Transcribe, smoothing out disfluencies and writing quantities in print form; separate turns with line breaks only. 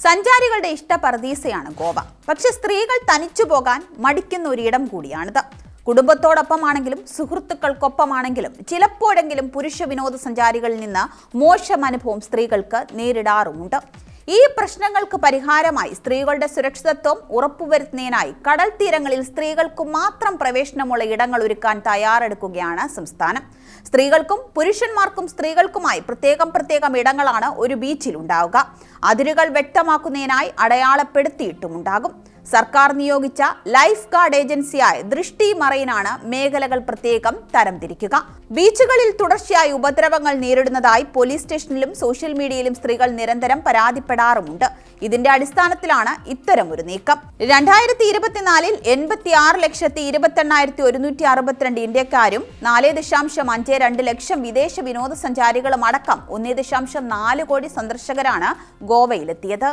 സഞ്ചാരികളുടെ ഇഷ്ടപരദീസയാണ് ഗോവ. പക്ഷെ സ്ത്രീകൾ തനിച്ചു പോകാൻ മടിക്കുന്ന ഒരിടം കൂടിയാണിത്. കുടുംബത്തോടൊപ്പമാണെങ്കിലും സുഹൃത്തുക്കൾക്കൊപ്പമാണെങ്കിലും ചിലപ്പോഴെങ്കിലും പുരുഷ വിനോദസഞ്ചാരികളിൽ നിന്ന് മോശം അനുഭവം സ്ത്രീകൾക്ക് നേരിടാറുമുണ്ട്. ഈ പ്രശ്നങ്ങൾക്ക് പരിഹാരമായി സ്ത്രീകളുടെ സുരക്ഷിതത്വം ഉറപ്പുവരുത്തുന്നതിനായി കടൽ തീരങ്ങളിൽ സ്ത്രീകൾക്ക് മാത്രം പ്രവേശനമുള്ള ഇടങ്ങൾ ഒരുക്കാൻ തയ്യാറെടുക്കുകയാണ് സംസ്ഥാനം. സ്ത്രീകൾക്കും പുരുഷന്മാർക്കും സ്ത്രീകൾക്കുമായി പ്രത്യേകം ഇടങ്ങളാണ് ഒരു ബീച്ചിൽ ഉണ്ടാവുക. അതിരുകൾ വ്യക്തമാക്കുന്നതിനായി അടയാളപ്പെടുത്തിയിട്ടുമുണ്ടാകും. സർക്കാർ നിയോഗിച്ച ലൈഫ് ഗാർഡ് ഏജൻസിയായ ദൃഷ്ടി മറൈനാണ് മേഖലകൾ പ്രത്യേകം തരംതിരിക്കുക. ബീച്ചുകളിൽ തുടർച്ചയായി ഉപദ്രവങ്ങൾ നേരിടുന്നതായി പോലീസ് സ്റ്റേഷനിലും സോഷ്യൽ മീഡിയയിലും സ്ത്രീകൾ നിരന്തരം പരാതിപ്പെടാറുമുണ്ട്. ഇതിന്റെ അടിസ്ഥാനത്തിലാണ് ഇത്തരമൊരു നീക്കം. 2024 86,28,162 ഇന്ത്യക്കാരും 4.52 ലക്ഷം വിദേശ വിനോദസഞ്ചാരികളും അടക്കം 1.4 കോടി സന്ദർശകരാണ് ഗോവയിലെത്തിയത്.